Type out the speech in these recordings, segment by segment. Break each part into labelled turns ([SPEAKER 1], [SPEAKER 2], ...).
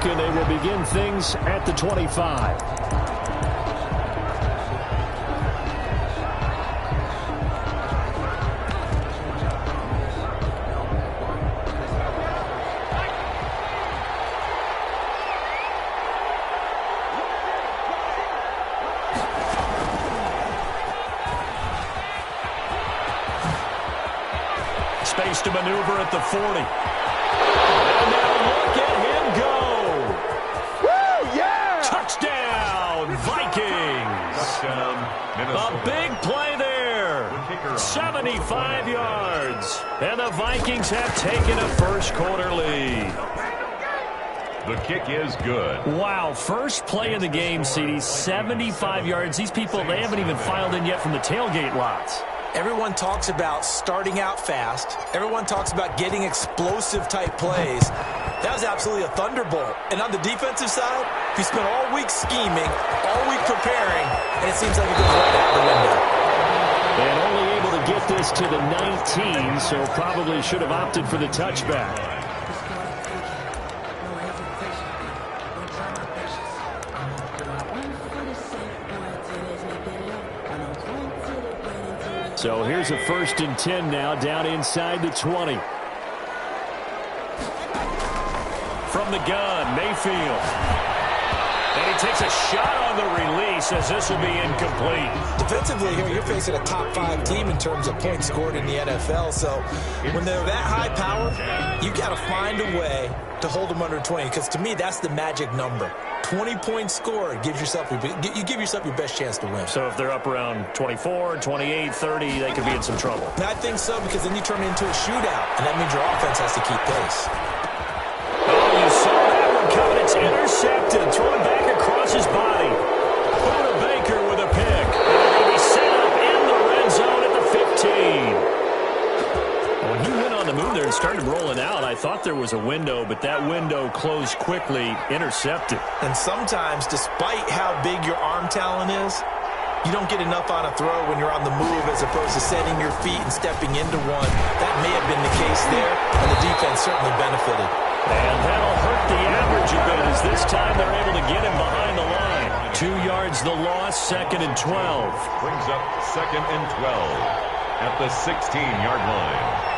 [SPEAKER 1] and they will begin things at the 25.
[SPEAKER 2] Space to maneuver at the 40. And now look at him go.
[SPEAKER 3] Woo, yeah!
[SPEAKER 2] Touchdown, Vikings.
[SPEAKER 4] Touchdown,
[SPEAKER 2] A big play there. 75 yards. And the Vikings have taken a first quarter lead.
[SPEAKER 4] The kick is good.
[SPEAKER 1] Wow, first play of the game, CD, 75 yards. These people, they haven't even filed in yet from the tailgate lots.
[SPEAKER 5] Everyone talks about starting out fast. Everyone talks about getting explosive-type plays. That was absolutely a thunderbolt. And on the defensive side, he spent all week scheming, all week preparing, and it seems like it goes right out the window.
[SPEAKER 1] And only able to get this to the 19, so probably should have opted for the touchback. So here's a 1st and 10 now, down inside the 20.
[SPEAKER 2] From the gun, Mayfield. And he takes a shot on the release as this will be incomplete.
[SPEAKER 5] Defensively here, you're facing a top-5 team in terms of points scored in the NFL. So when they're that high power, you got to find a way to hold them under 20. Because to me, that's the magic number. 20 points scored gives yourself you give yourself your best chance to win.
[SPEAKER 2] So if they're up around 24, 28, 30, they could be in some trouble.
[SPEAKER 5] And I think so, because then you turn it into a shootout, and that means your offense has to keep pace.
[SPEAKER 2] Oh, you saw that one coming. It's intercepted. Thrown back across his body. Buda Baker with a pick. And they're going to be set up in the red zone at the 15.
[SPEAKER 1] When he went on the move there and started rolling out, I thought there was a window, but that window closed quickly, intercepted.
[SPEAKER 5] And sometimes, despite how big your arm talent is, you don't get enough on a throw when you're on the move as opposed to setting your feet and stepping into one. That may have been the case there, and the defense certainly benefited.
[SPEAKER 2] And that'll hurt the average a bit as this time they're able to get him behind the line.
[SPEAKER 1] 2 yards the loss, 2nd and 12.
[SPEAKER 4] Brings up 2nd and 12 at the 16-yard line.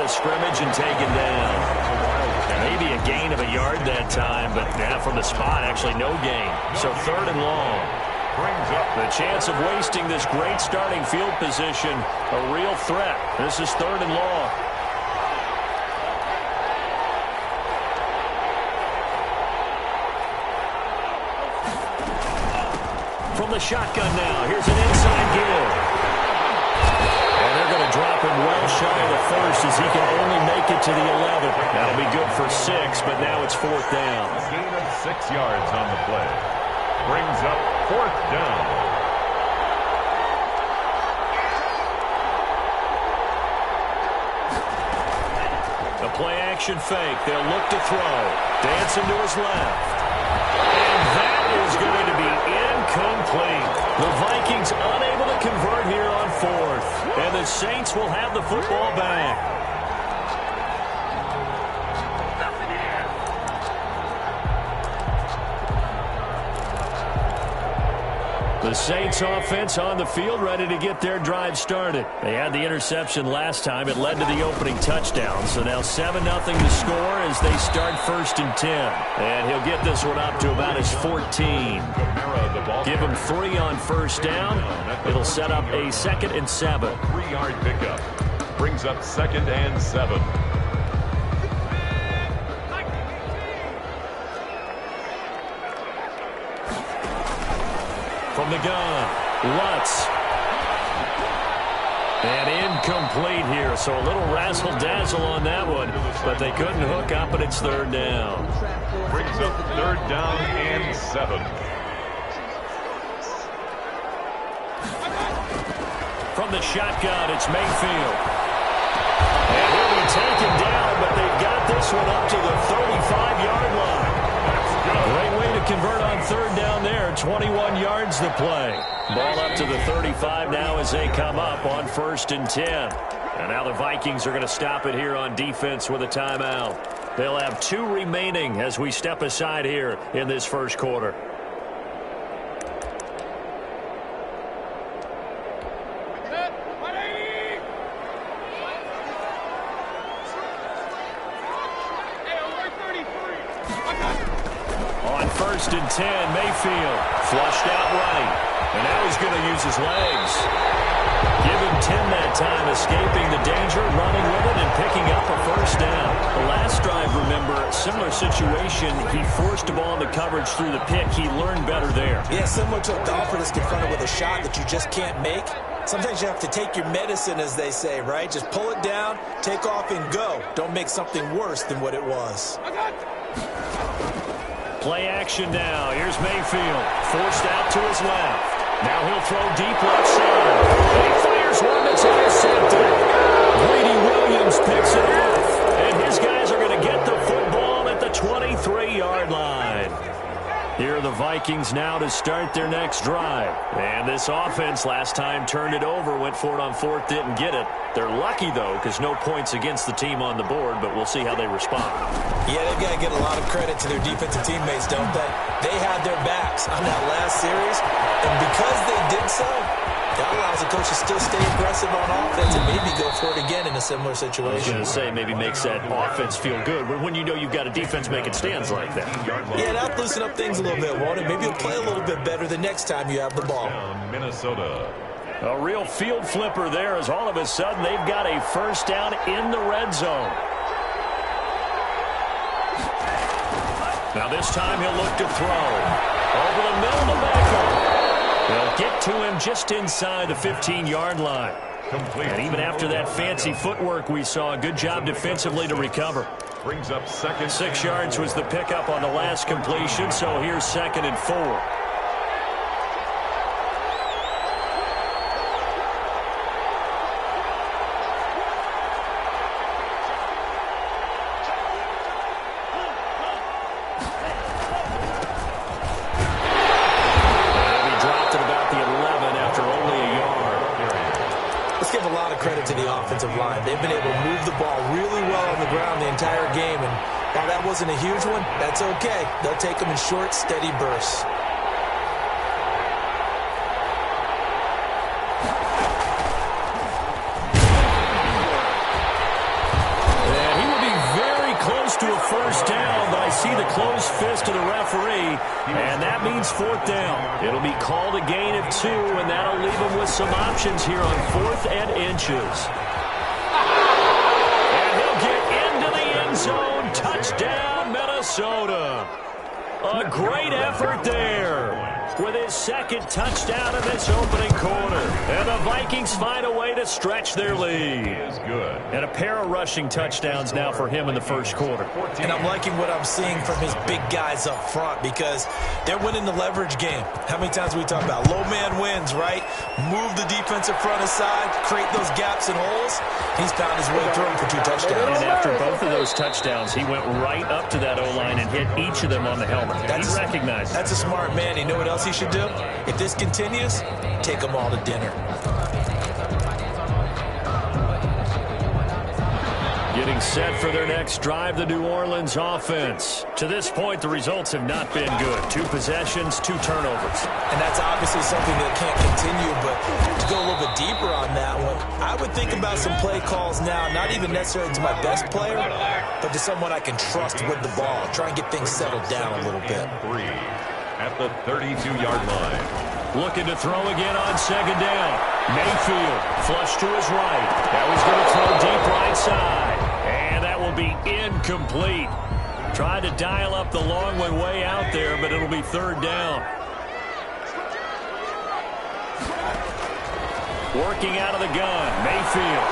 [SPEAKER 2] Scrimmage and taken down. Maybe a gain of a yard that time, but from the spot, actually no gain. So 3rd and long.
[SPEAKER 4] Brings up
[SPEAKER 2] the chance of wasting this great starting field position, a real threat. This is 3rd and long. From the shotgun now, here's an inside give. They're going to drop him well shy of the 1st as he can only make it to the 11. That'll be good for 6, but now it's 4th down.
[SPEAKER 4] A gain of 6 yards on the play. Brings up 4th down.
[SPEAKER 2] The play-action fake. They'll look to throw. Dancing to his left. And that is going to be incomplete. The Vikings unable to convert here on 4th. And the Saints will have the football back. The Saints offense on the field, ready to get their drive started. They had the interception last time. It led to the opening touchdown. So now 7-0 to score as they start 1st and 10. And he'll get this one up to about his 14. Give him 3 on 1st down. It'll set up a 2nd and 7.
[SPEAKER 4] 3-yard pickup. Brings up 2nd and 7.
[SPEAKER 2] From the gun, Lutz. And incomplete here, so a little razzle-dazzle on that one, but they couldn't hook up, and it's 3rd down.
[SPEAKER 4] Brings up 3rd down and 7.
[SPEAKER 2] From the shotgun, it's Mayfield. And he'll be taken down, but they've got this one up to the 35-yard line. Great way to convert on 3rd down there. 21 yards to play. Ball up to the 35 now as they come up on 1st and 10. And now the Vikings are going to stop it here on defense with a timeout. They'll have 2 remaining as we step aside here in this first quarter. On 1st and 10, Mayfield flushed out right. And now he's going to use his legs. Give him 10 that time, escaping the danger, running with it, and picking up a 1st down. The last drive, remember, similar situation. He forced the ball into coverage through the pick. He learned better there.
[SPEAKER 5] Yeah, similar to a golfer that's confronted with a shot that you just can't make. Sometimes you have to take your medicine, as they say, right? Just pull it down, take off, and go. Don't make something worse than what it was.
[SPEAKER 2] Play action now. Here's Mayfield. Forced out to his left. Now he'll throw deep left side. And he fires one that's intercepted. Greedy Williams picks it off. And his guys are going to get the football at the 23-yard line. Here are the Vikings now to start their next drive. And this offense last time turned it over, went for it on 4th, didn't get it. They're lucky, though, because no points against the team on the board, but we'll see how they respond.
[SPEAKER 5] Yeah, they've got to get a lot of credit to their defensive teammates, don't they? They had their backs on that last series, and because they did so, that allows the coach to still stay aggressive on offense and maybe go for it again in a similar situation.
[SPEAKER 2] I was going to say, maybe makes that offense feel good when you know you've got a defense making stands like that.
[SPEAKER 5] Yeah, that'll loosen up things a little bit, won't it? Maybe you'll play a little bit better the next time you have the ball.
[SPEAKER 4] Minnesota.
[SPEAKER 2] A real field flipper there as all of a sudden they've got a 1st down in the red zone. Now this time he'll look to throw. Over the middle to Beckham. They'll get to him just inside the 15-yard line. And even after that fancy footwork we saw, good job defensively to recover.
[SPEAKER 4] Brings up 2nd.
[SPEAKER 2] 6 yards was the pickup on the last completion, so here's 2nd and 4.
[SPEAKER 5] Credit to the offensive line. They've been able to move the ball really well on the ground the entire game, and while that wasn't a huge one, that's okay. They'll take them in short, steady bursts.
[SPEAKER 2] And he will be very close to a 1st down, but I see the closed fist of the referee, and that means 4th down. It'll be called a gain of 2, and that'll leave him with some options here on 4th and inches. And he'll get into the end zone. Touchdown, Minnesota. A great effort there with his 2nd touchdown in this opening quarter. And the Vikings find a way to stretch their lead.
[SPEAKER 4] Is good.
[SPEAKER 2] And a pair of rushing touchdowns now for him in the first quarter.
[SPEAKER 5] And I'm liking what I'm seeing from his big guys up front because they're winning the leverage game. How many times we talk about low man wins, right? Move the defensive front aside, create those gaps and holes. He's found his way through them for 2 touchdowns.
[SPEAKER 2] And after both of those touchdowns, he went right up to that O-line and hit each of them on the helmet. He recognized it.
[SPEAKER 5] That's a smart man. You know what else he should do? If this continues, take them all to dinner.
[SPEAKER 2] Getting set for their next drive, the New Orleans offense. To this point, the results have not been good. 2 possessions, 2 turnovers.
[SPEAKER 5] And that's obviously something that can't continue, but to go a little bit deeper on that one, I would think about some play calls now, not even necessarily to my best player, but to someone I can trust with the ball. Try and get things settled down a little bit.
[SPEAKER 4] 3 at the 32-yard line.
[SPEAKER 2] Looking to throw again on 2nd down. Mayfield flush to his right. Now he's going to throw deep right side. And that will be incomplete. Tried to dial up the long one way out there, but it'll be 3rd down. Working out of the gun, Mayfield.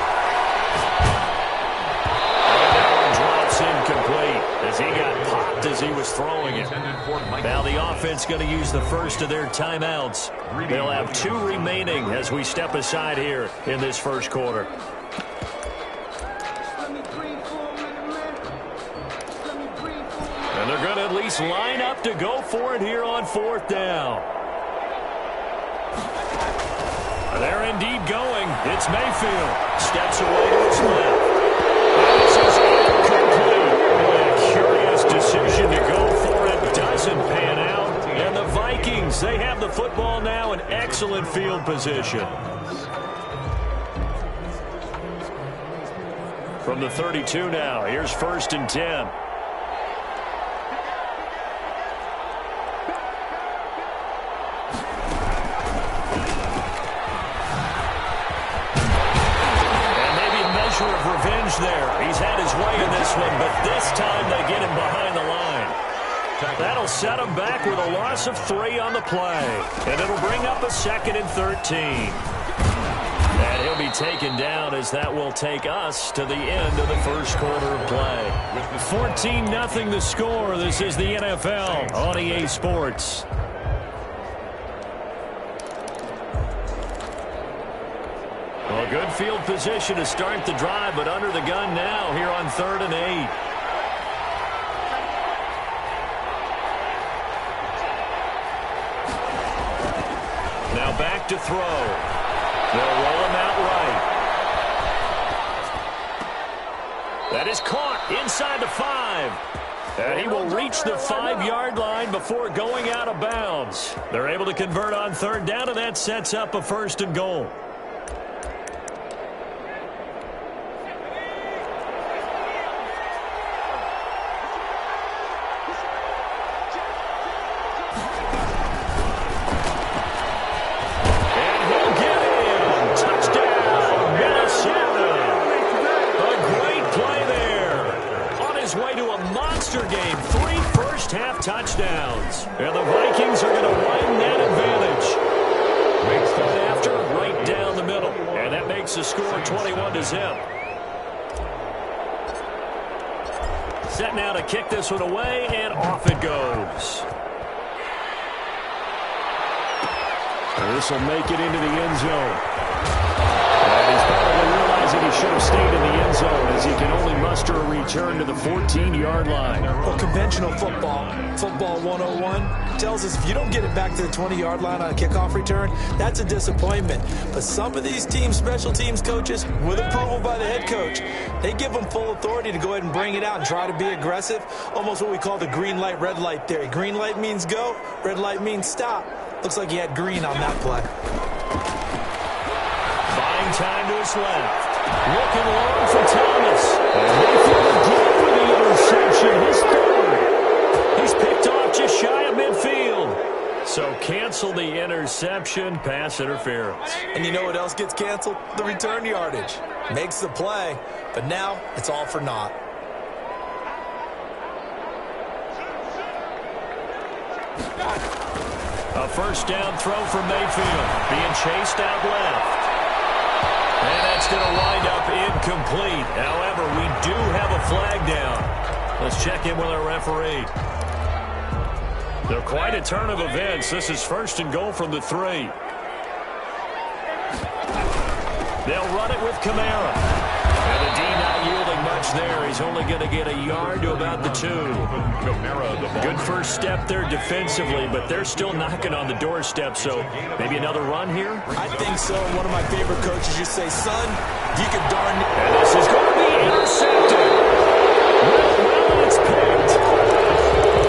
[SPEAKER 2] And that one drops incomplete as he got popped as he was throwing it. Now the offense going to use the first of their timeouts. They'll have 2 remaining as we step aside here in this first quarter. And they're going to at least line up to go for it here on 4th down. They're indeed going. It's Mayfield. Steps away to his left. This is incomplete. A curious decision to go for it. Doesn't pan out. And the Vikings, they have the football now in excellent field position. From the 32 now, here's 1st and 10. Of revenge there. He's had his way in this one, but this time they get him behind the line. That'll set him back with a loss of 3 on the play. And it'll bring up a 2nd and 13. And he'll be taken down as that will take us to the end of the first quarter of play. 14-0 the score. This is the NFL on EA Sports. Well, good field position to start the drive, but under the gun now here on 3rd and 8. Now back to throw. They'll roll him out right. That is caught inside the 5. And he will reach the 5-yard line before going out of bounds. They're able to convert on 3rd down, and that sets up a 1st and goal. Game, 3 first-half touchdowns. And the Vikings are going to widen that advantage. After, right down the middle. And that makes the score 21-0. Set now to kick this one away, and off it goes. And this will make it into the end zone. And he's probably realizing he should have stayed in the end zone as he can only muster a return to the 14-yard line.
[SPEAKER 5] Well, conventional football 101, tells us if you don't get it back to the 20-yard line on a kickoff return, that's a disappointment. But some of these teams, special teams coaches, with approval by the head coach, they give them full authority to go ahead and bring it out and try to be aggressive. Almost what we call the green light, red light theory. Green light means go, red light means stop. Looks like he had green on that play.
[SPEAKER 2] Time to his left. Looking long for Thomas. And Mayfield again with the interception. His 3rd. He's picked off just shy of midfield. So cancel the interception, pass interference.
[SPEAKER 5] And you know what else gets canceled? The return yardage. Makes the play, but now it's all for naught.
[SPEAKER 2] A 1st down throw for Mayfield. Being chased out left. And that's going to wind up incomplete. However, we do have a flag down. Let's check in with our referee. They're quite a turn of events. This is 1st and goal from the 3. They'll run it with Kamara. And the D not yielding much there. He's only going to get a yard to about the 2. Good first step there defensively, but they're still knocking on the doorstep, so maybe another run here?
[SPEAKER 5] I think so. One of my favorite coaches just say, son, you can darn it.
[SPEAKER 2] And this is going to be intercepted. Well, it's picked.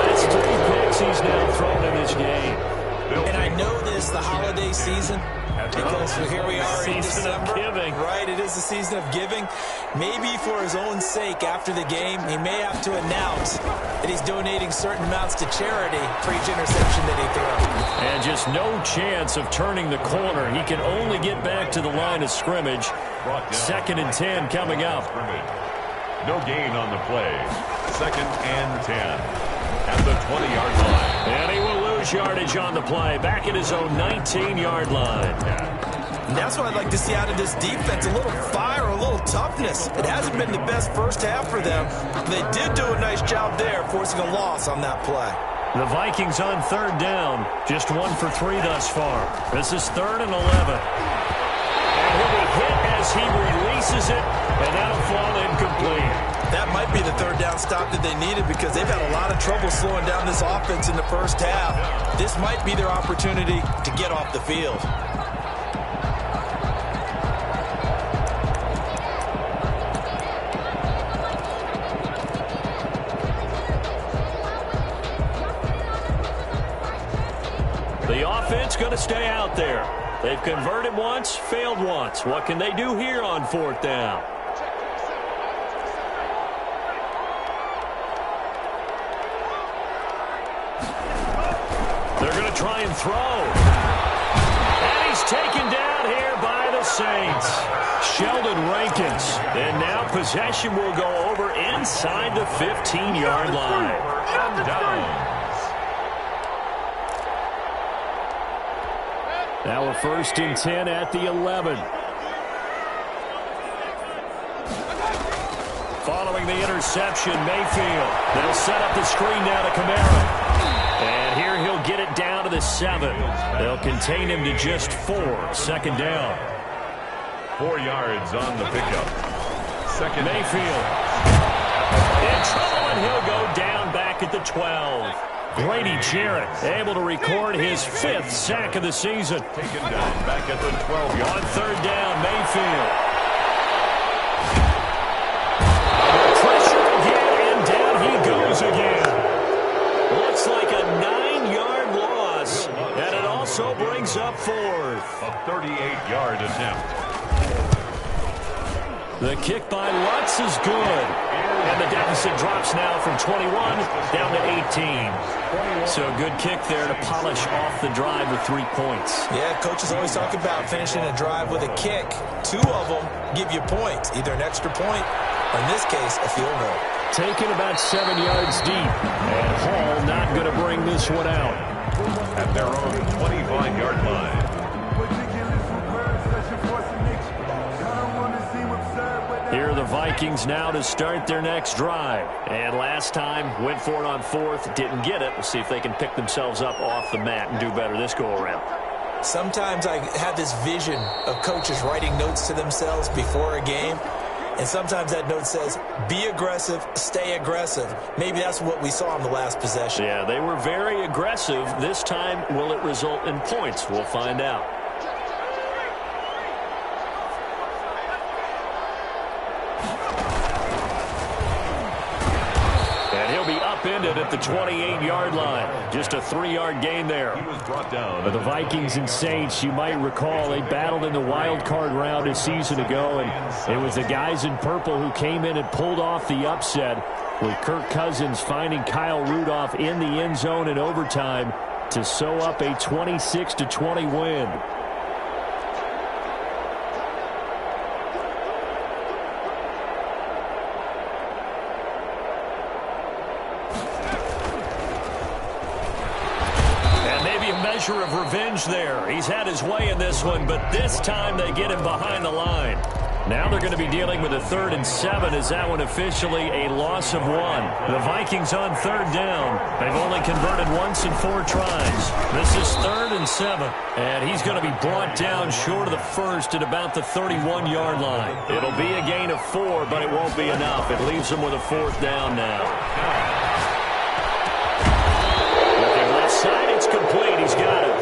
[SPEAKER 2] That's 3 picks he's now thrown in this game.
[SPEAKER 5] And I know this, the holiday season, because here we are in December. Right, it is the season of giving. Maybe for his own sake, after the game, he may have to announce that he's donating certain amounts to charity for each interception that he throws.
[SPEAKER 2] And just no chance of turning the corner. He can only get back to the line of scrimmage. 2nd and 10 coming up.
[SPEAKER 4] No gain on the play. 2nd and 10 at the 20-yard line.
[SPEAKER 2] And he will lose yardage on the play. Back at his own 19-yard line.
[SPEAKER 5] And that's what I'd like to see out of this defense. A little fire, a little toughness. It hasn't been the best first half for them. They did do a nice job there, forcing a loss on that play.
[SPEAKER 2] The Vikings on 3rd down. Just 1 for 3 thus far. This is 3rd and 11. And he'll be hit as he releases it, and that'll fall incomplete.
[SPEAKER 5] That might be the 3rd down stop that they needed because they've had a lot of trouble slowing down this offense in the first half. This might be their opportunity to get off the field.
[SPEAKER 2] Offense going to stay out there. They've converted once, failed once. What can they do here on 4th down? They're going to try and throw. And he's taken down here by the Saints. Sheldon Rankins. And now possession will go over inside the 15-yard line.
[SPEAKER 4] And down.
[SPEAKER 2] Now a 1st and 10 at the 11. Following the interception, Mayfield. They'll set up the screen now to Kamara. And here he'll get it down to the 7. They'll contain him to just 4. 2nd down.
[SPEAKER 4] 4 yards on the pickup. 2nd.
[SPEAKER 2] Mayfield. In trouble, and he'll go down back at the 12. Grady Jarrett able to record his 5th sack of the season.
[SPEAKER 4] Taken down back at the 12-yard.
[SPEAKER 2] On 3rd down, Mayfield. Pressure again, and down he goes again. Looks like a 9-yard loss, and it also brings up 4th.
[SPEAKER 4] A 38-yard attempt.
[SPEAKER 2] The kick by Lutz is good. And the deficit drops now from 21 down to 18. So a good kick there to polish off the drive with 3 points.
[SPEAKER 5] Yeah, coaches always talk about finishing a drive with a kick. 2 of them give you points, either an extra point or, in this case, a field goal.
[SPEAKER 2] Taken about 7 yards deep. And Hall not going to bring this one out.
[SPEAKER 4] At their own 25-yard line.
[SPEAKER 2] Here are the Vikings now to start their next drive. And last time, went for it on 4th, didn't get it. We'll see if they can pick themselves up off the mat and do better this go-around.
[SPEAKER 5] Sometimes I have this vision of coaches writing notes to themselves before a game. And sometimes that note says, be aggressive, stay aggressive. Maybe that's what we saw in the last possession.
[SPEAKER 2] Yeah, they were very aggressive. This time, will it result in points? We'll find out. And he'll be upended at the 28-yard line. Just a 3-yard gain there.
[SPEAKER 4] He was brought down.
[SPEAKER 2] The Vikings and Saints, you might recall, they battled in the wild card round a season ago, and it was the guys in purple who came in and pulled off the upset, with Kirk Cousins finding Kyle Rudolph in the end zone in overtime to sew up a 26-20 win. Measure of revenge there. He's had his way in this one, but this time they get him behind the line. Now they're going to be dealing with a 3rd and 7 as that one officially a loss of 1. The Vikings on 3rd down. They've only converted once in 4 tries. This is 3rd and 7. And he's going to be brought down short of the 1st at about the 31-yard line. It'll be a gain of 4, but it won't be enough. It leaves him with a 4th down now. It's complete. He's got it.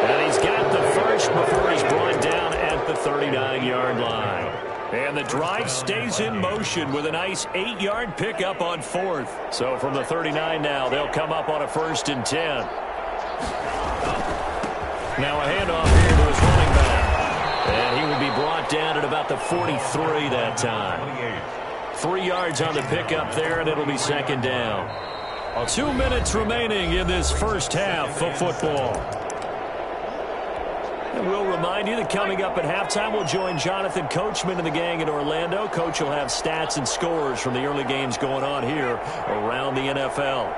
[SPEAKER 2] And he's got the first before he's brought down at the 39-yard line. And the drive stays in motion with a nice 8-yard pickup on 4th. So from the 39 now, they'll come up on a 1st and 10. Now a handoff here to his running back. And he will be brought down at about the 43 that time. 3 yards on the pickup there, and it'll be 2nd down. 2 minutes remaining in this first half of football. And we'll remind you that coming up at halftime, we'll join Jonathan Coachman and the gang in Orlando. Coach will have stats and scores from the early games going on here around the NFL.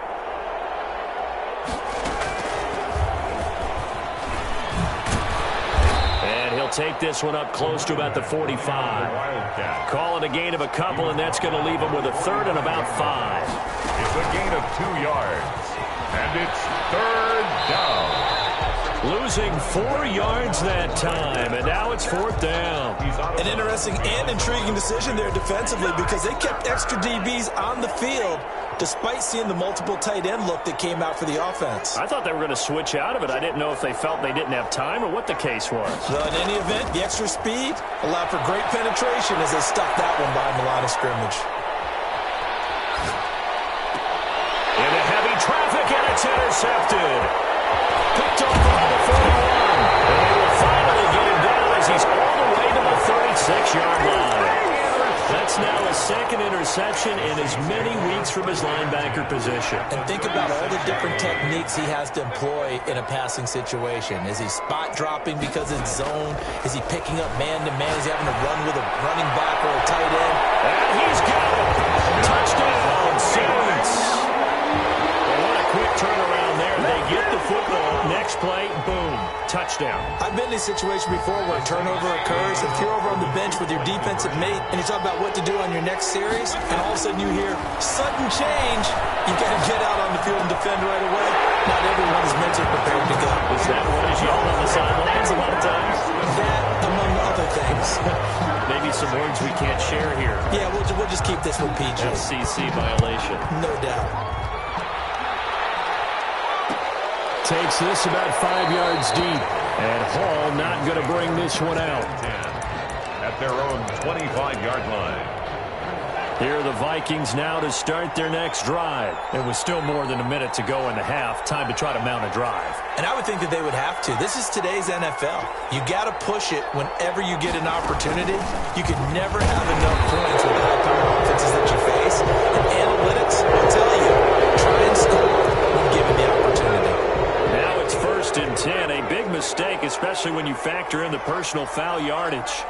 [SPEAKER 2] And he'll take this one up close to about the 45. Call it a gain of a couple, and that's going to leave him with a 3rd and about 5.
[SPEAKER 4] It's a gain of 2 yards. And it's 3rd down.
[SPEAKER 5] Losing 4 yards that time, and now it's 4th down. An interesting and intriguing decision there defensively because they kept extra DBs on the field despite seeing the multiple tight end look that came out for the offense.
[SPEAKER 2] I thought they were going to switch out of it. I didn't know if they felt they didn't have time or what the case was.
[SPEAKER 5] Well, in any event, the extra speed allowed for great penetration as they stuck that one behind the line of scrimmage.
[SPEAKER 2] Into heavy traffic, and it's intercepted. Picked off around the 41. And they will finally get him down as he's all the way to the 36-yard line. That's now a second interception in as many weeks from his linebacker position.
[SPEAKER 5] And think about all the different techniques he has to employ in a passing situation. Is he spot dropping because it's zone? Is he picking up man-to-man? Is he having to run with a running back or a tight end?
[SPEAKER 2] And he's got it. Touchdown, Saints. Well, what a quick turnaround there. They get the football. Next play, boom, touchdown.
[SPEAKER 5] I've been in a situation before where a turnover occurs. If you're over on the bench with your defensive mate and you talk about what to do on your next series, and all of a sudden you hear sudden change, you got to get out on the field and defend right away. Not everyone is mentally prepared to go.
[SPEAKER 2] Is that what is yelled on the sidelines a lot of times?
[SPEAKER 5] That, among other things.
[SPEAKER 2] Maybe some words we can't share here.
[SPEAKER 5] Yeah, we'll just keep this one PG.
[SPEAKER 2] FCC violation.
[SPEAKER 5] No doubt.
[SPEAKER 1] Takes this about 5 yards deep. And Hall not going to bring this one out.
[SPEAKER 4] 10 at their own 25-yard line.
[SPEAKER 2] Here are the Vikings now to start their next drive.
[SPEAKER 1] It was still more than a minute to go in the half. Time to try to mount a drive.
[SPEAKER 5] And I would think that they would have to. This is today's NFL. You got to push it whenever you get an opportunity. You can never have enough points with the high-powered offenses that you face. And analytics will tell you, try and score when given the opportunity.
[SPEAKER 2] Now it's 1st and 10. A big mistake, especially when you factor in the personal foul yardage.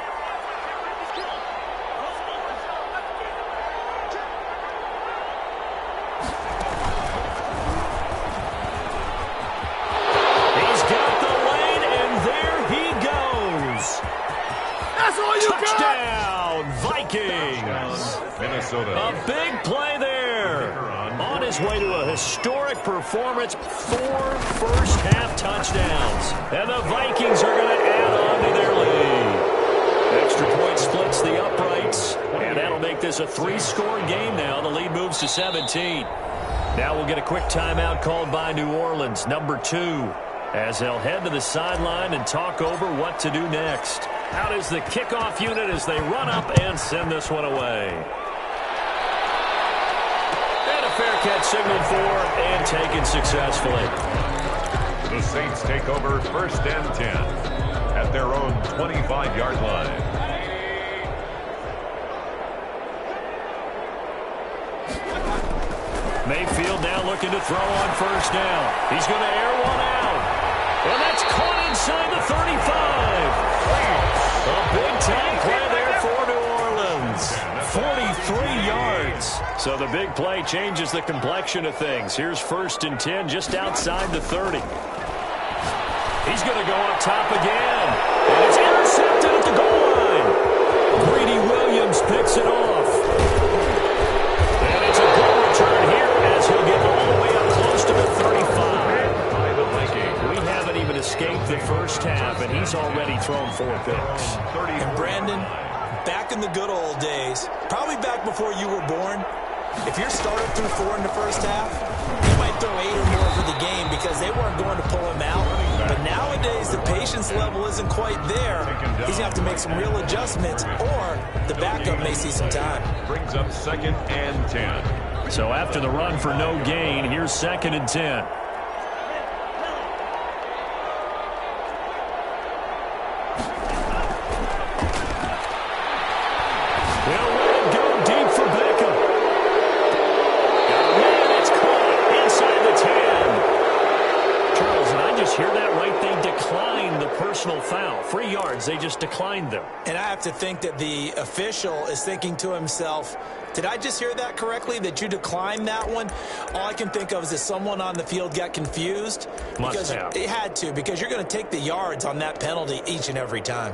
[SPEAKER 2] Touchdown, Vikings.
[SPEAKER 4] Minnesota.
[SPEAKER 2] A big play there. On his way to a historic performance, 4 first-half touchdowns. And the Vikings are going to add on to their lead. Extra point splits the uprights, and that'll make this a 3-score game now. The lead moves to 17. Now we'll get a quick timeout called by New Orleans, number 2, as they'll head to the sideline and talk over what to do next. Out is the kickoff unit as they run up and send this one away. And a fair catch signaled for and taken successfully.
[SPEAKER 4] The Saints take over 1st and 10 at their own 25-yard line.
[SPEAKER 2] Mayfield now looking to throw on 1st down. He's going to air one out. And that's caught inside the 35. A big-time play there for New Orleans. 43 yards. So the big play changes the complexion of things. Here's 1st and 10 just outside the 30. He's going to go up top again. And it's intercepted at the goal line. Greedy Williams picks it off. And it's a good return here as he'll get all the way up close to the 35. We haven't even escaped the first half, and he's already thrown 4 picks.
[SPEAKER 5] And Brandon, back in the good old days, probably back before you were born, if your starter threw 4 in the first half, he might throw 8 or more for the game because they weren't going to pull him out. But nowadays, the patience level isn't quite there. He's going to have to make some real adjustments, or the backup may see some time.
[SPEAKER 4] Brings up 2nd and 10.
[SPEAKER 2] So after the run for no gain, here's 2nd and 10. Foul. 3 yards. They just declined them.
[SPEAKER 5] And I have to think that the official is thinking to himself, did I just hear that correctly, that you declined that one? All I can think of is that someone on the field got confused.
[SPEAKER 2] Must have.
[SPEAKER 5] It had to, because you're going to take the yards on that penalty each and every time.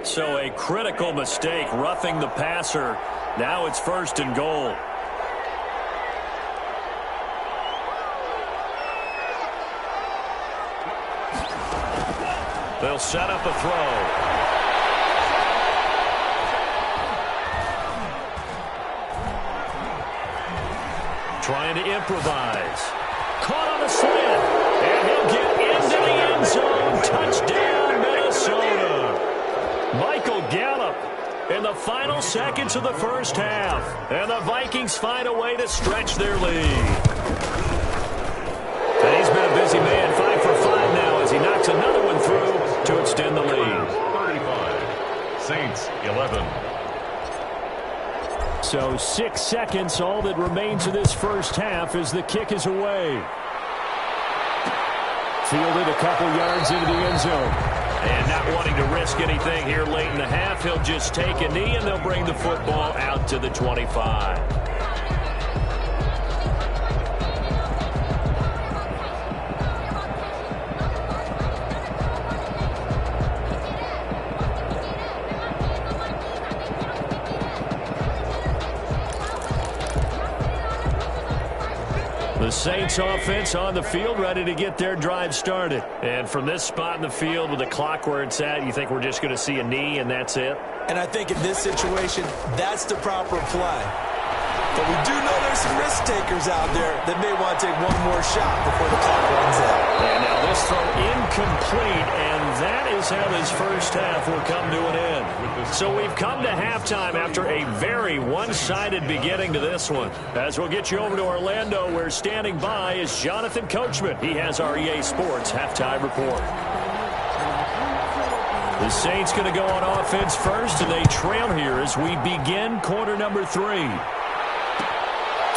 [SPEAKER 2] So a critical mistake, roughing the passer. Now it's 1st and goal. They'll set up a throw. Trying to improvise. Caught on the slant. And he'll get into the end zone. Touchdown, Minnesota. Michael Gallup in the final seconds of the first half. And the Vikings find a way to stretch their lead. So 6 seconds, all that remains of this first half as the kick is away. Fielded a couple yards into the end zone.
[SPEAKER 1] And not wanting to risk anything here late in the half, he'll just take a knee and they'll bring the football out to the 25. The Saints offense on the field, ready to get their drive started. And from this spot in the field with the clock where it's at, you think we're just going to see a knee and that's it?
[SPEAKER 5] And I think in this situation, that's the proper play. But we do know there's some risk takers out there that may want to take one more shot before the clock runs out.
[SPEAKER 1] And now this throw incomplete, and that is how this first half will come to an end. So we've come to halftime after a very one-sided beginning to this one. As we'll get you over to Orlando, where standing by is Jonathan Coachman. He has our EA Sports halftime report. The Saints going to go on offense first, and they trail here as we begin quarter number 3.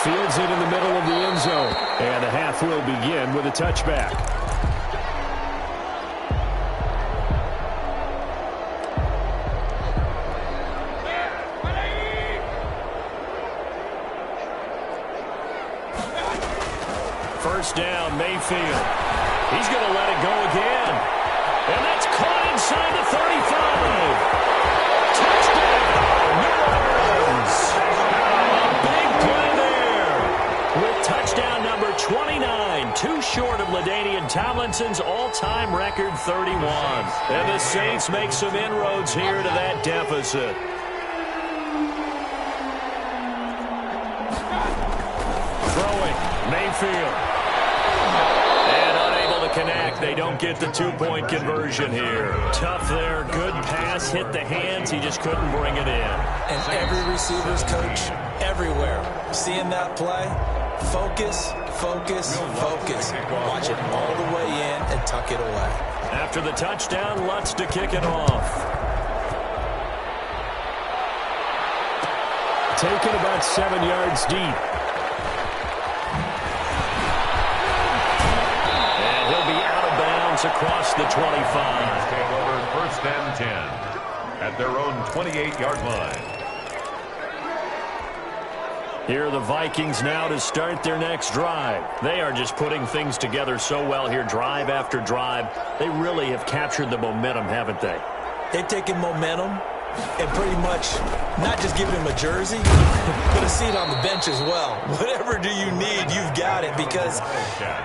[SPEAKER 1] Fields it in the middle of the end zone. And the half will begin with a touchback. First down, Mayfield. He's going to let it go again. And that's caught inside the 35. Touchdown, New Orleans. A big play there. With touchdown number 29, too short of LaDainian Tomlinson's all-time record 31. And the Saints make some inroads here to that deficit. Throwing, Mayfield. And unable to connect. They don't get the two-point conversion here. Tough there. Good pass. Hit the hands. He just couldn't bring it in.
[SPEAKER 5] And every receiver's coach everywhere. Seeing that play, focus, focus, focus. Watch it all the way in and tuck it away.
[SPEAKER 1] After the touchdown, Lutz to kick it off.
[SPEAKER 2] Taken about 7 yards deep.
[SPEAKER 1] And he'll be out of bounds across the 25.
[SPEAKER 4] Take over first and 10 at their own 28-yard line.
[SPEAKER 1] Here are the Vikings now to start their next drive. They are just putting things together so well here, drive after drive. They really have captured the momentum, haven't they?
[SPEAKER 5] They've taken momentum and pretty much not just give him a jersey, but a seat on the bench as well. Whatever do you need, you've got it, because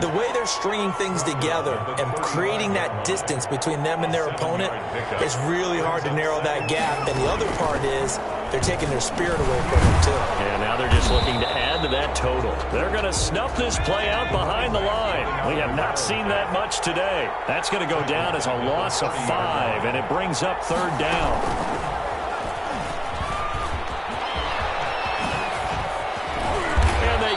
[SPEAKER 5] the way they're stringing things together and creating that distance between them and their opponent, it's really hard to narrow that gap. And the other part is they're taking their spirit away from them, too.
[SPEAKER 1] And now they're just looking to add to that total. They're going to snuff this play out behind the line. We have not seen that much today. That's going to go down as a loss of 5, and it brings up third down.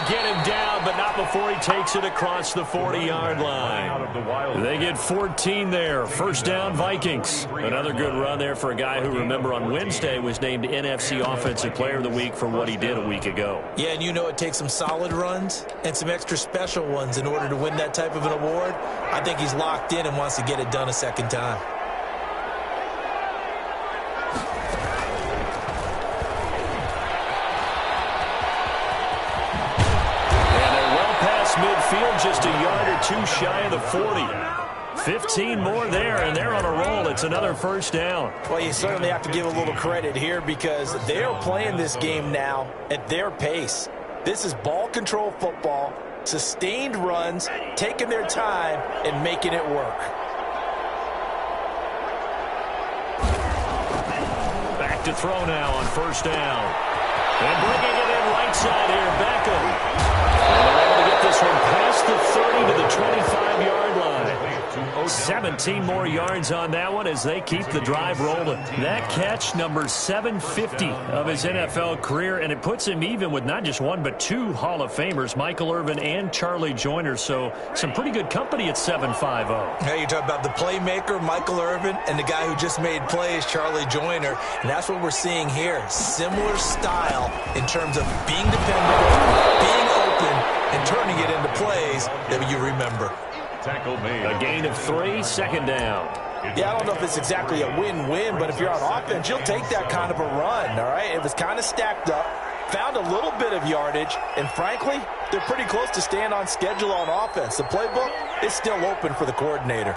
[SPEAKER 1] Get him down, but not before he takes it across the 40-yard line. They get 14 there. First down, Vikings. Another good run there for a guy who, remember, on Wednesday was named NFC Offensive Player of the Week for what he did a week ago.
[SPEAKER 5] Yeah, and you know it takes some solid runs and some extra special ones in order to win that type of an award. I think he's locked in and wants to get it done a second time.
[SPEAKER 1] Midfield just a yard or two shy of the 40. 15 more there, and they're on a roll. It's another first down.
[SPEAKER 5] Well, you certainly have to give a little credit here because they're playing this game now at their pace. This is ball control football, sustained runs, taking their time, and making it work.
[SPEAKER 1] Back to throw now on first down. And bringing it in right side here, Beckham. And they're able to get this one past the 30 to the 25-yard line.
[SPEAKER 4] To
[SPEAKER 2] 17 more yards on that one as they keep the drive rolling. That catch, number 750 of his NFL career, and it puts him even with not just one but two Hall of Famers, Michael Irvin and Charlie Joyner. So some pretty good company at 7.50.
[SPEAKER 5] Hey, you talk about the playmaker, Michael Irvin, and the guy who just made plays, Charlie Joyner. And that's what we're seeing here. Similar style in terms of being dependable, being open, and turning it into plays that you remember.
[SPEAKER 4] Tackle made.
[SPEAKER 2] A gain of 3, second down.
[SPEAKER 5] Yeah, I don't know if it's exactly a win-win, but if you're on offense, you'll take that kind of a run, all right? It was kind of stacked up, found a little bit of yardage, and frankly, they're pretty close to staying on schedule on offense. The playbook is still open for the coordinator.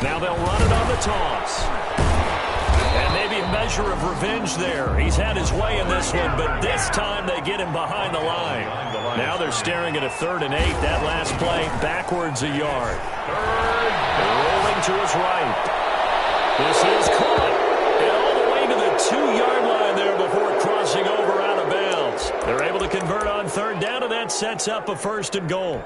[SPEAKER 2] Now they'll run it on the toss. And maybe a measure of revenge there. He's had his way in this one, but this time they get him behind the line. Now they're staring at a 3rd and 8. That last play, backwards a yard. Rolling to his right. This is caught. And all the way to the 2-yard line there before crossing over out of bounds. They're able to convert on 3rd down, and that sets up a 1st and goal.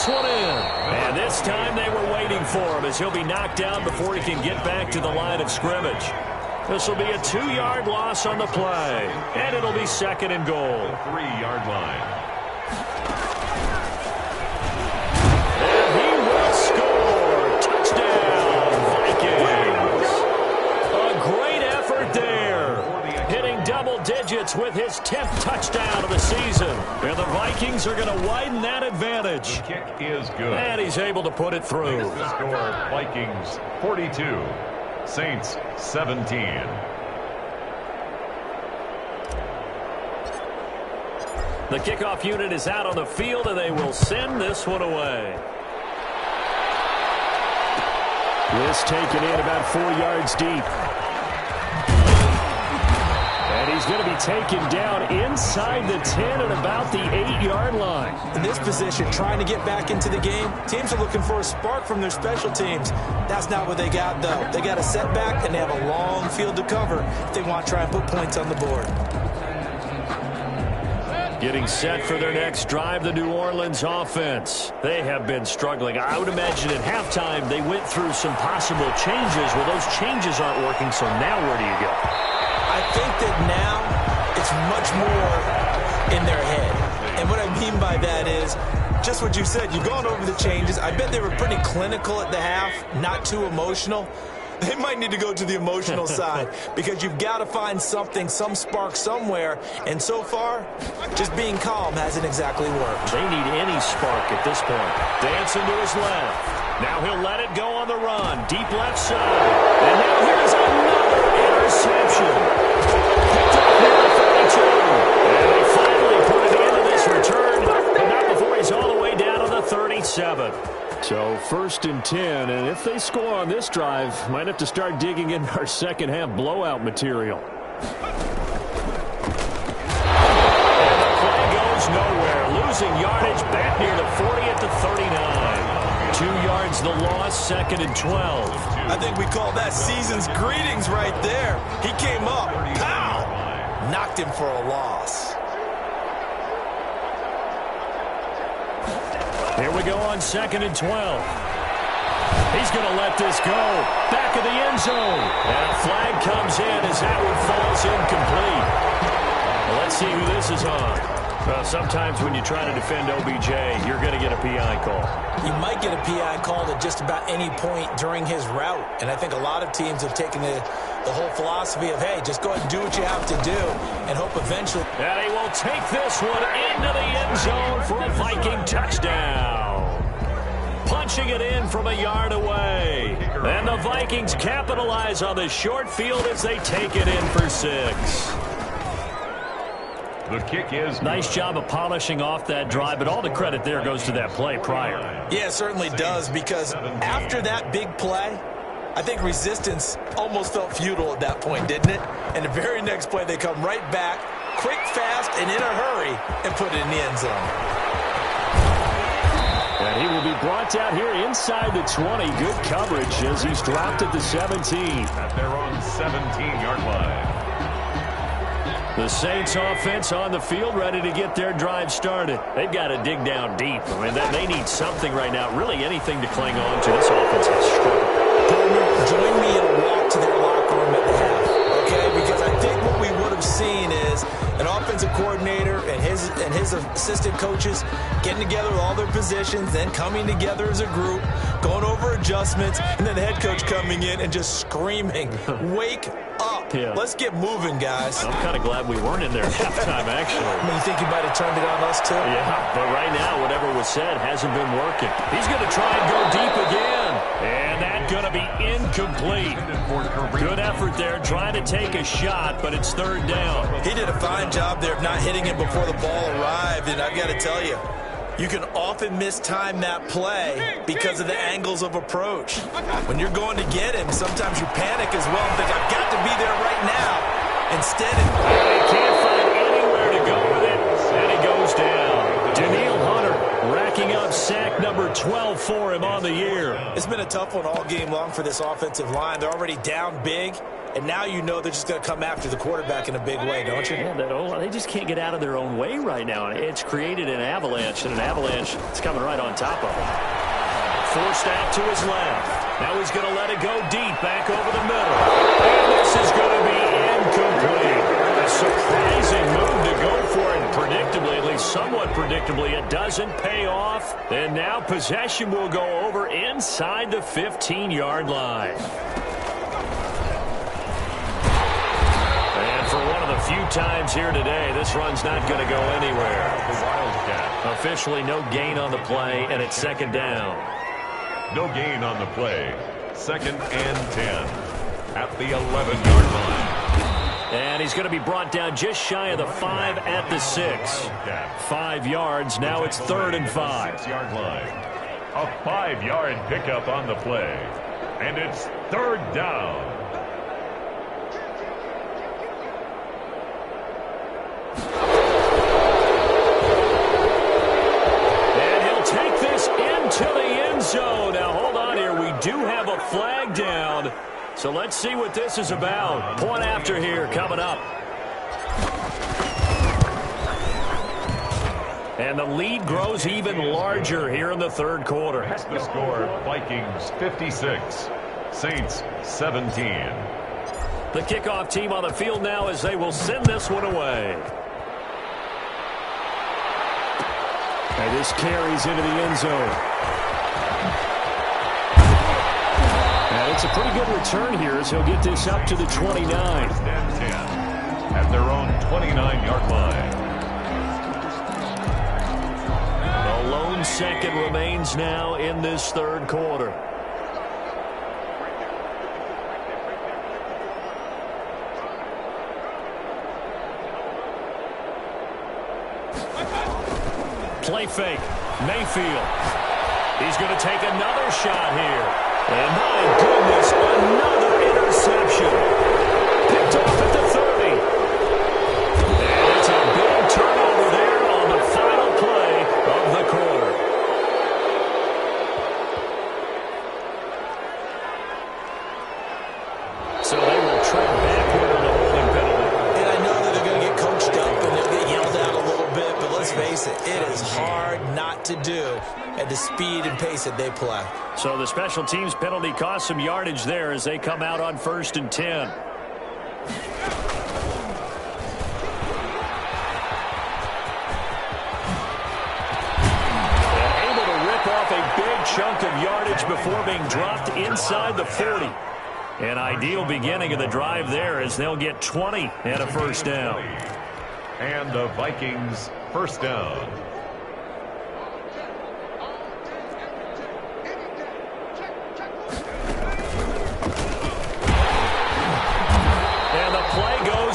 [SPEAKER 2] One in. And this time they were waiting for him as he'll be knocked down before he can get back to the line of scrimmage. This will be a 2-yard loss on the play. And it'll be 2nd and goal.
[SPEAKER 4] 3-yard line.
[SPEAKER 2] And he will score. Touchdown, Vikings. A great effort there. Hitting double digits with his 10th touchdown of the season. And the Vikings are going to widen that advantage.
[SPEAKER 4] The kick is good.
[SPEAKER 2] And he's able to put it through.
[SPEAKER 4] The score, Vikings 42, Saints 17.
[SPEAKER 2] The kickoff unit is out on the field, and they will send this one away. This taken in about 4 yards deep. And he's going to be taken down inside the 10 at about the 8-yard line.
[SPEAKER 5] In this position, trying to get back into the game, teams are looking for a spark from their special teams. That's not what they got, though. They got a setback, and they have a long field to cover if they want to try and put points on the board.
[SPEAKER 2] Getting set for their next drive, the New Orleans offense. They have been struggling. I would imagine at halftime they went through some possible changes. Well, those changes aren't working, so now where do you go?
[SPEAKER 5] I think that now it's much more in their head. And what I mean by that is just what you said. You've gone over the changes. I bet they were pretty clinical at the half, not too emotional. They might need to go to the emotional side because you've got to find something, some spark somewhere. And so far, just being calm hasn't exactly worked.
[SPEAKER 2] They need any spark at this point. Dancing to his left. Now he'll let it go on the run. Deep left side. And now here's another interception. Picked up here at 32. And they finally put it into this return. But not before he's all the way down to the 37. So 1st and 10, and if they score on this drive, might have to start digging into our second half blowout material. And the play goes nowhere. Losing yardage back near the 40 at the 39. 2 yards the loss, 2nd and 12.
[SPEAKER 5] I think we call that season's greetings right there. He came up, pow, knocked him for a loss.
[SPEAKER 2] Here we go on 2nd and 12. He's going to let this go. Back of the end zone. And a flag comes in as that one falls incomplete. Well, let's see who this is on. Well, sometimes when you try to defend OBJ, you're going to get a PI call.
[SPEAKER 5] You might get a PI call at just about any point during his route. And I think a lot of teams have taken the whole philosophy of, hey, just go ahead and do what you have to do and hope eventually.
[SPEAKER 2] And he will take this one into the end zone for a Viking touchdown. Punching it in from a yard away. And the Vikings capitalize on the short field as they take it in for 6.
[SPEAKER 4] The kick is
[SPEAKER 2] Nice job of polishing off that drive, but all the credit there goes to that play prior.
[SPEAKER 5] Yeah, it certainly does, because after that big play, I think resistance almost felt futile at that point, didn't it? And the very next play, they come right back, quick, fast, and in a hurry, and put it in the end zone.
[SPEAKER 2] And he will be brought down here inside the 20. Good coverage as he's dropped at the 17.
[SPEAKER 4] At their own 17-yard line.
[SPEAKER 2] The Saints offense on the field, ready to get their drive started. They've got to dig down deep. I mean, they need something right now, really anything to cling on to. This offense has struggled.
[SPEAKER 5] Join me in a walk to their locker room at the half, okay? Because I think what we would have seen is an offensive coordinator and his assistant coaches getting together with all their positions, then coming together as a group, going over adjustments, and then the head coach coming in and just screaming, "Wake up.
[SPEAKER 2] Yeah.
[SPEAKER 5] Let's get moving, guys."
[SPEAKER 2] I'm kind of glad we weren't in there at halftime, actually.
[SPEAKER 5] I mean, you think you might have turned it on us, too?
[SPEAKER 2] Yeah, but right now, whatever was said hasn't been working. He's going to try and go deep again. And that's going to be incomplete. Good effort there, trying to take a shot, but it's third down.
[SPEAKER 5] He did a fine job there of not hitting it before the ball arrived, and I've got to tell you, you can often mistime that play because of the angles of approach. When you're going to get him, sometimes you panic as well and think, I've got to be there right now. Instead,
[SPEAKER 2] he can't find anywhere to go with it, and he goes down. Daniil Hunter racking up sack number 12 for him on the year.
[SPEAKER 5] It's been a tough one all game long for this offensive line. They're already down big, and now you know they're just going to come after the quarterback in a big way, don't you?
[SPEAKER 2] Yeah, they just can't get out of their own way right now. It's created an avalanche, and an avalanche is coming right on top of them. Forced out to his left. Now he's going to let it go deep, back over the middle. And this is going to be incomplete. A surprising move to go for it. Predictably, at least somewhat predictably, it doesn't pay off. And now possession will go over inside the 15-yard line. And for one of the few times here today, this run's not going to go anywhere.
[SPEAKER 4] The Wildcat.
[SPEAKER 2] Officially no gain on the play, and it's second down.
[SPEAKER 4] No gain on the play. Second and 10 at the 11-yard line.
[SPEAKER 2] And he's going to be brought down just shy of the 5 at the 6. 5 yards. Now it's third and 5.
[SPEAKER 4] 6-yard line. A 5-yard pickup on the play. And it's third down.
[SPEAKER 2] And he'll take this into the end zone. Now, hold on here. We do have a flag down. So let's see what this is about. Point after here coming up. And the lead grows even larger here in the third quarter.
[SPEAKER 4] That's the score, Vikings 56, Saints 17.
[SPEAKER 2] The kickoff team on the field now as they will send this one away. And this carries into the end zone. And it's a pretty good return here as he'll get this up to the 29.
[SPEAKER 4] And 10 at their own 29-yard line.
[SPEAKER 2] The lone second remains now in this third quarter. Play fake. Mayfield. He's going to take another shot here. And my goodness, another interception. Picked off at the 30. And it's a big turnover there on the final play of the quarter. So they will tread backward on the holding penalty.
[SPEAKER 5] And I know that they're going to get coached up and they'll get yelled at a little bit, but let's face it, it is hard not to do at the speed and pace that they play.
[SPEAKER 2] So the special teams penalty cost some yardage there as they come out on 1st and 10. And able to rip off a big chunk of yardage before being dropped inside the 40. An ideal beginning of the drive there as they'll get 20 and a first down.
[SPEAKER 4] And the Vikings first down.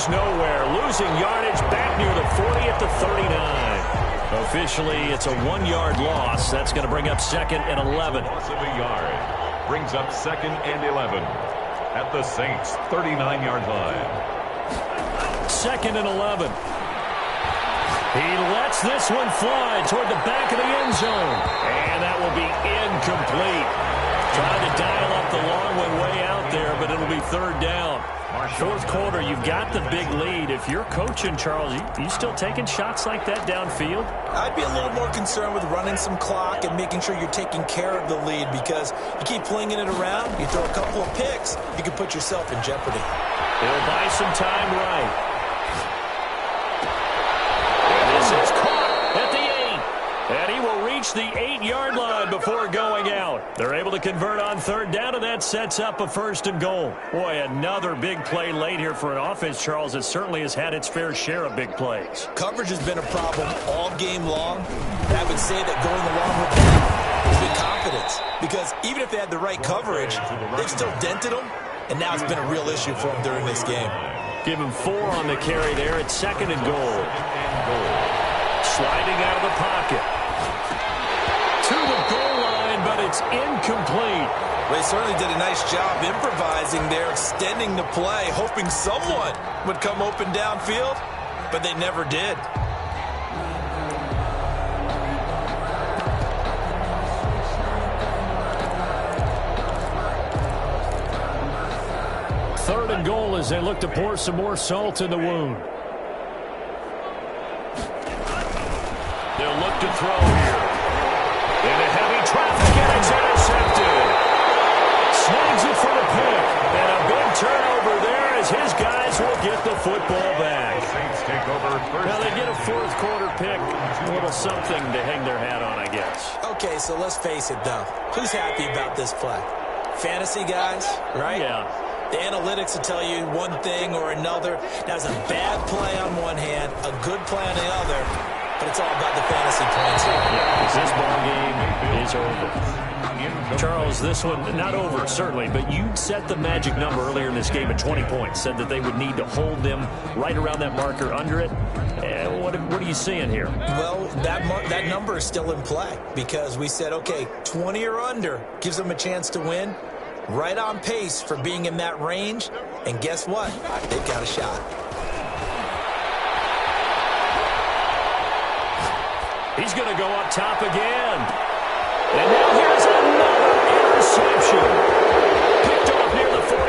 [SPEAKER 1] goes nowhere. Losing yardage back near the 40 at the 39. Officially, it's a 1-yard loss. That's going to bring up 2nd and 11.
[SPEAKER 4] Loss of a yard. Brings up 2nd and 11 at the Saints' 39-yard line.
[SPEAKER 1] 2nd and 11. He lets this one fly toward the back of the end zone. And that will be incomplete. Trying to dial up the long one way out there, but it'll be 3rd down. 4th quarter, you've got the big lead. If you're coaching, Charles, you still taking shots like that downfield?
[SPEAKER 5] I'd be a little more concerned with running some clock and making sure you're taking care of the lead, because you keep flinging it around, you throw a couple of picks, you can put yourself in jeopardy.
[SPEAKER 1] He'll buy some time right. And this is caught at the 8. And he will reach the 8-yard line before going out. They're able to convert on 3rd down, and that sets up a 1st and goal. Boy, another big play late here for an offense, Charles, that certainly has had its fair share of big plays.
[SPEAKER 5] Coverage has been a problem all game long. And I would say that going along with that has been confidence. Because even if they had the right coverage, they've still dented them. And now it's been a real issue for them during this game.
[SPEAKER 1] Give him 4 on the carry there. It's 2nd and goal. Sliding out of the pocket. To the goal line, but it's incomplete.
[SPEAKER 5] They certainly did a nice job improvising there, extending the play, hoping someone would come open downfield, but they never did.
[SPEAKER 1] Third and goal as they look to pour some more salt in the wound. They'll look to throw here. Into heavy traffic, and it's intercepted. Snags it for the pick. And a big turnover there as his guys will get the football back.
[SPEAKER 4] Saints take over first.
[SPEAKER 1] Now they get a 4th quarter pick. A little something to hang their hat on, I guess.
[SPEAKER 5] Okay, so let's face it, though. Who's happy about this play? Fantasy guys, right?
[SPEAKER 1] Yeah.
[SPEAKER 5] The analytics will tell you one thing or another. That's a bad play on one hand, a good play on the other, but it's all about the fantasy points here.
[SPEAKER 1] Yeah, because this ball game is over. Charles, this one, not over, certainly, but you set the magic number earlier in this game at 20 points, said that they would need to hold them right around that marker under it. What are you seeing here?
[SPEAKER 5] Well, that number is still in play because we said, okay, 20 or under gives them a chance to win. Right on pace for being in that range, and guess what? They've got a shot.
[SPEAKER 1] He's going to go up top again. And now here's another interception. Picked off near the 44.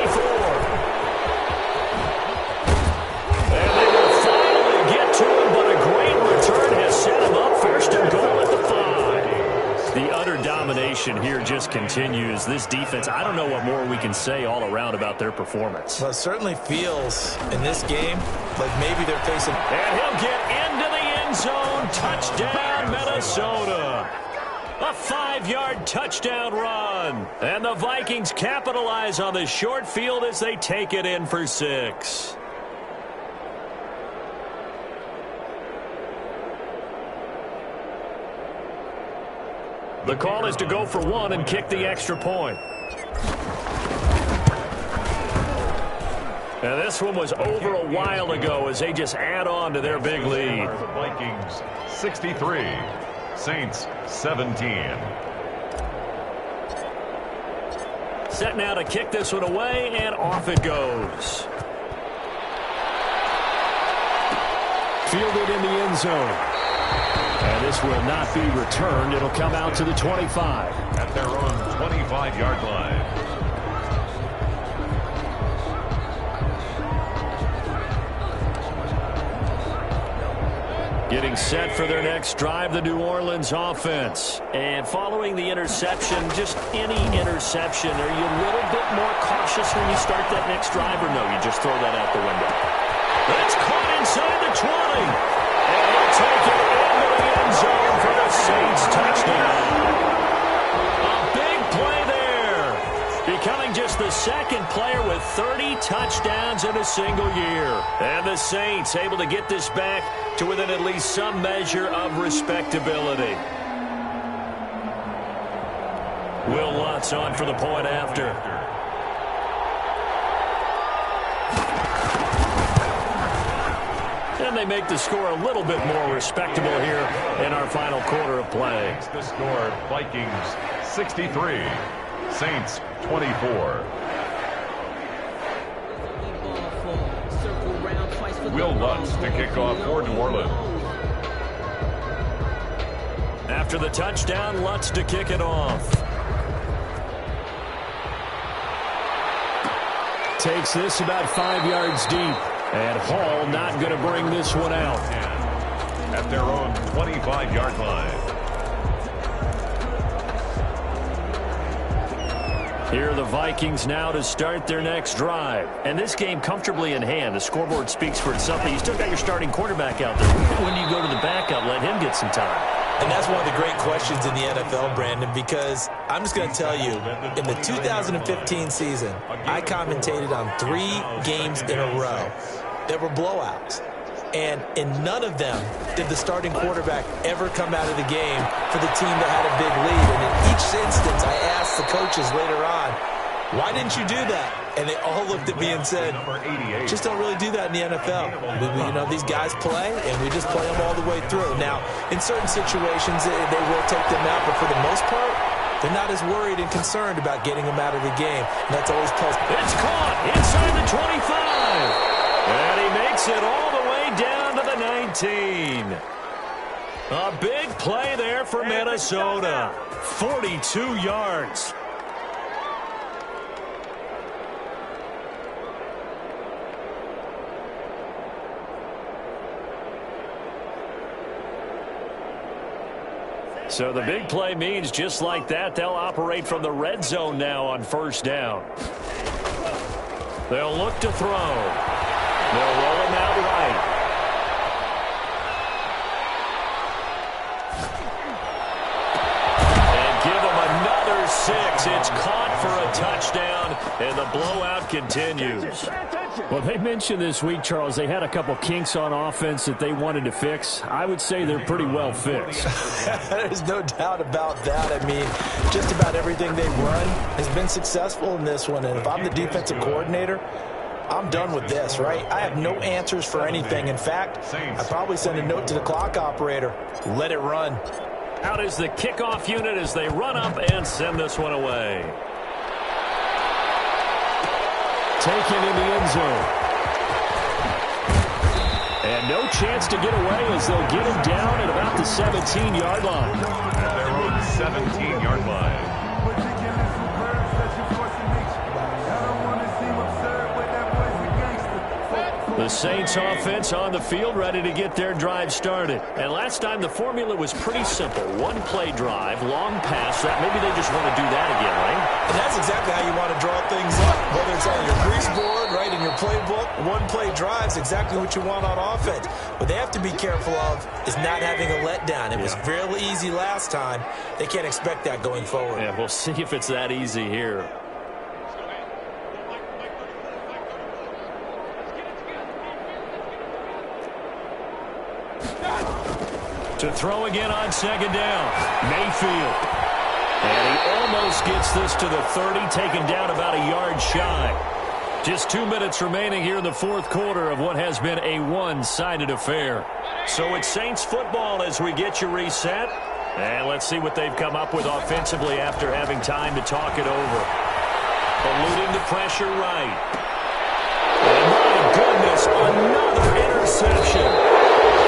[SPEAKER 1] And they will finally get to him, but a great return has set him up 1st and goal at the 5. The utter domination here just continues. This defense, I don't know what more we can say all around about their performance.
[SPEAKER 5] Well, it certainly feels in this game like maybe they're facing...
[SPEAKER 1] And he'll get into the end zone. Touchdown, Minnesota. A 5-yard touchdown run. And the Vikings capitalize on the short field as they take it in for 6. The call is to go for 1 and kick the extra point. And this one was over a while ago as they just add on to their big lead.
[SPEAKER 4] The Vikings 63, Saints 17.
[SPEAKER 1] Set now to kick this one away, and off it goes. Fielded in the end zone. And this will not be returned. It'll come out to the 25.
[SPEAKER 4] At their own 25-yard line.
[SPEAKER 1] Getting set for their next drive, the New Orleans offense. And following the interception, just any interception, are you a little bit more cautious when you start that next drive, or no, you just throw that out the window? That's caught inside the 20. And he'll take it into the end zone for the Saints touchdown. A big play there. Becoming just the 2nd player with 30 touchdowns in a single year. And the Saints able to get this back to within at least some measure of respectability. Will Lutz on for the point after.
[SPEAKER 2] And they make the score a little bit more respectable here in our final quarter of play.
[SPEAKER 4] The score, Vikings 63, Saints 24. Will Lutz to kick off for New Orleans.
[SPEAKER 2] After the touchdown, Lutz to kick it off. Takes this about 5 yards deep. And Hall not going to bring this one out.
[SPEAKER 4] At their own 25-yard line.
[SPEAKER 2] Here are the Vikings now to start their next drive. And this game comfortably in hand. The scoreboard speaks for itself. But you still got your starting quarterback out there. When do you go to the backup, let him get some time?
[SPEAKER 5] And that's one of the great questions in the NFL, Brandon, because I'm just going to tell you, in the 2015 season, I commentated on 3 games in a row. There were blowouts. And in none of them did the starting quarterback ever come out of the game for the team that had a big lead. And in each instance, I asked the coaches later on, why didn't you do that? And they all looked at me and said, just don't really do that in the NFL. These guys play, and we just play them all the way through. Now, in certain situations, they will take them out, but for the most part, they're not as worried and concerned about getting them out of the game. And that's always plus.
[SPEAKER 2] It's caught inside the 25. And he makes it all the way down to the 19. A big play there for Minnesota. 42 yards. So the big play means just like that, they'll operate from the red zone now on first down. They'll look to throw. They'll roll him out right. And give him another 6. It's caught for a touchdown, and the blowout continues. Well, they mentioned this week, Charles, they had a couple kinks on offense that they wanted to fix. I would say they're pretty well fixed.
[SPEAKER 5] There's no doubt about that. I mean, just about everything they've run has been successful in this one. And if I'm the defensive coordinator, I'm done with this, right? I have no answers for anything. In fact, I probably send a note to the clock operator. Let it run.
[SPEAKER 2] Out is the kickoff unit as they run up and send this one away. Taken in the end zone. And no chance to get away as they'll get him down at about the 17-yard line.
[SPEAKER 4] At their own 17-yard line.
[SPEAKER 2] The Saints offense on the field ready to get their drive started. And last time the formula was pretty simple. One-play drive, long pass. Maybe they just want to do that again, right?
[SPEAKER 5] And that's exactly how you want to draw things up. Whether it's on your grease board, right, in your playbook, one-play drive is exactly what you want on offense. What they have to be careful of is not having a letdown. It was real easy last time. They can't expect that going forward.
[SPEAKER 2] Yeah, we'll see if it's that easy here. To throw again on second down. Mayfield. And he almost gets this to the 30, taken down about a yard shy. Just 2 minutes remaining here in the fourth quarter of what has been a one-sided affair. So it's Saints football as we get you reset. And let's see what they've come up with offensively after having time to talk it over. Eluding the pressure right. And my goodness, another interception.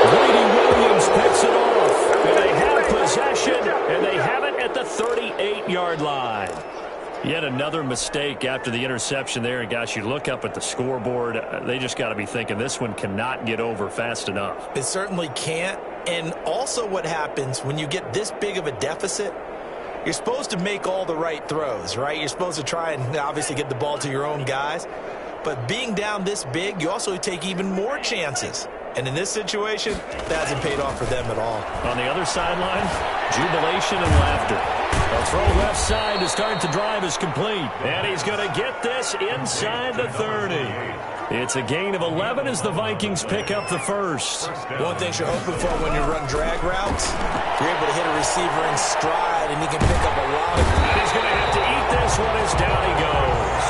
[SPEAKER 2] Greedy Williams picks it off. And they have possession, and they have it at the 38-yard line. Yet another mistake after the interception there. And, gosh, you look up at the scoreboard, they just got to be thinking this one cannot get over fast enough.
[SPEAKER 5] It certainly can't. And also what happens when you get this big of a deficit, you're supposed to make all the right throws, right? You're supposed to try and obviously get the ball to your own guys. But being down this big, you also take even more chances. And in this situation, that hasn't paid off for them at all.
[SPEAKER 2] On the other sideline, jubilation and laughter. A throw left side to start the drive is complete. And he's going to get this inside the 30. It's a gain of 11 as the Vikings pick up the first.
[SPEAKER 5] One thing you're hoping for when you run drag routes, you're able to hit a receiver in stride, and he can pick up a lot of it.
[SPEAKER 2] And he's going to have to eat this one as down he goes.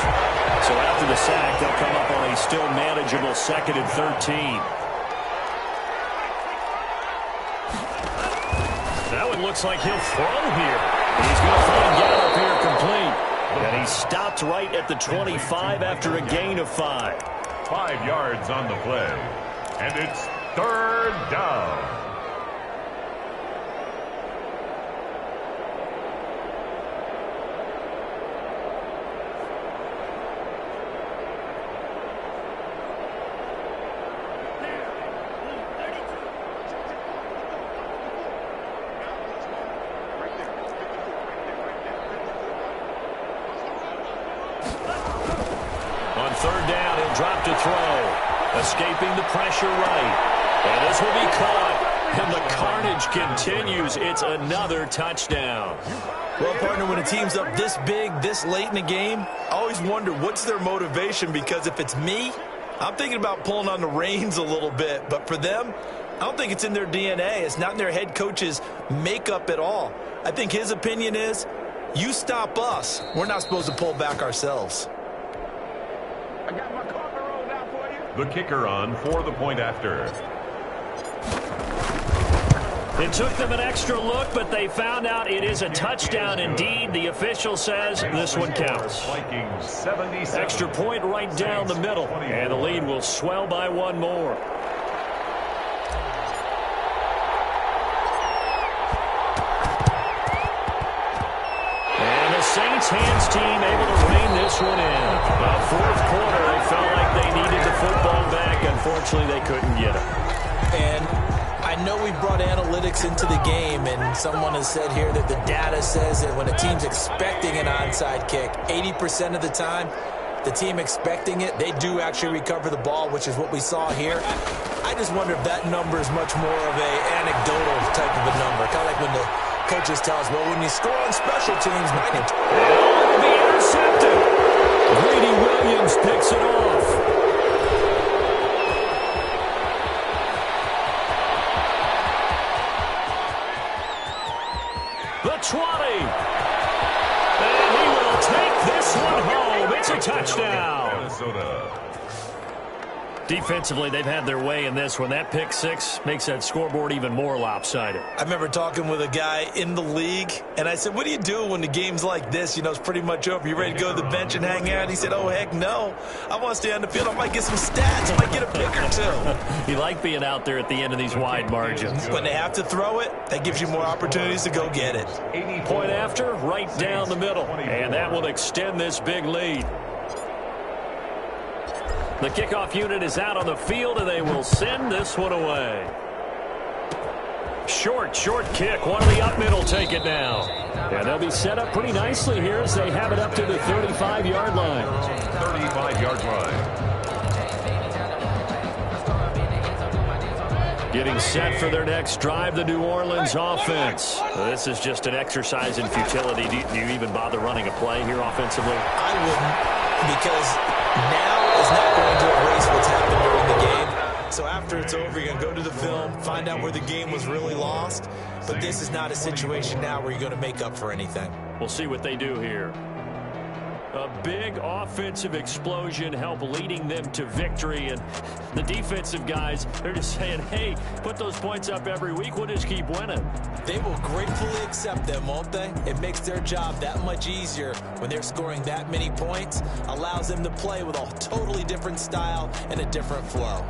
[SPEAKER 2] So after the sack, they'll come up on a still manageable 2nd and 13. It looks like he'll throw here. He's going to find Gallup here complete. And he stopped right at the 25 after a gain of 5.
[SPEAKER 4] 5 yards on the play. And it's 3rd down.
[SPEAKER 2] On 3rd down, he'll drop to throw. Escaping the pressure right. And this will be caught. And the carnage continues. It's another touchdown.
[SPEAKER 5] Well, partner, when a team's up this big, this late in the game, I always wonder what's their motivation, because if it's me, I'm thinking about pulling on the reins a little bit. But for them, I don't think it's in their DNA. It's not in their head coach's makeup at all. I think his opinion is, you stop us, we're not supposed to pull back ourselves.
[SPEAKER 3] I got my carpet rolled out for you.
[SPEAKER 4] The kicker on for the point after.
[SPEAKER 2] It took them an extra look, but they found out it is a touchdown indeed. The official says this one counts.
[SPEAKER 4] Vikings 77.
[SPEAKER 2] Extra point right down the middle, and the lead will swell by 1 more. And the Saints hands team able to rein this one in. The 4th quarter, they felt like they needed the football back. Unfortunately, they couldn't get it.
[SPEAKER 5] And I know we brought analytics into the game, and someone has said here that the data says that when a team's expecting an onside kick, 80% of the time, the team expecting it, they do actually recover the ball, which is what we saw here. I just wonder if that number is much more of a anecdotal type of a number, kind of like when the coaches tell us, well, when you score on special teams, 92.
[SPEAKER 2] It'll be intercepted. Greedy Williams picks it off. The 20. And he will take this one home. It's a touchdown.
[SPEAKER 4] Minnesota.
[SPEAKER 2] Defensively, they've had their way in this one. That pick 6 makes that scoreboard even more lopsided.
[SPEAKER 5] I remember talking with a guy in the league, and I said, what do you do when the game's like this? You know, it's pretty much over. You ready to go to the bench and hang out? He said, oh, heck no. I want to stay on the field. I might get some stats. I might get a pick or 2.
[SPEAKER 2] You like being out there at the end of these wide margins.
[SPEAKER 5] When they have to throw it, that gives you more opportunities to go get it.
[SPEAKER 2] Point after, right down the middle. And that will extend this big lead. The kickoff unit is out on the field, and they will send this one away. Short kick. One of the up middle take it now. And they'll be set up pretty nicely here as they have it up to the 35-yard line.
[SPEAKER 4] 35-yard line.
[SPEAKER 2] Getting set for their next drive, the New Orleans offense. This is just an exercise in futility. Do you even bother running a play here offensively?
[SPEAKER 5] I wouldn't, because now is not going to erase what's happened during the game. So after it's over, you're going to go to the film, find out where the game was really lost. But this is not a situation now where you're going to make up for anything.
[SPEAKER 2] We'll see what they do here. A big offensive explosion help leading them to victory. And the defensive guys, they're just saying, hey, put those points up every week. We'll just keep winning.
[SPEAKER 5] They will gratefully accept them, won't they? It makes their job that much easier when they're scoring that many points. Allows them to play with a totally different style and a different flow.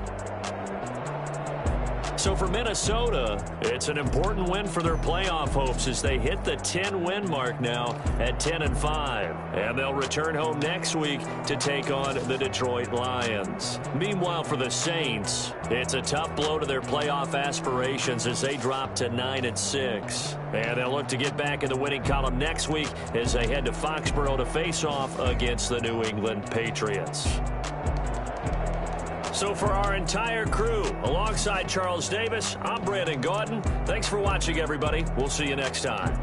[SPEAKER 2] So for Minnesota, it's an important win for their playoff hopes as they hit the 10-win mark now at 10-5. And they'll return home next week to take on the Detroit Lions. Meanwhile, for the Saints, it's a tough blow to their playoff aspirations as they drop to 9-6. And they'll look to get back in the winning column next week as they head to Foxborough to face off against the New England Patriots. So for our entire crew, alongside Charles Davis, I'm Brandon Gaudin. Thanks for watching, everybody. We'll see you next time.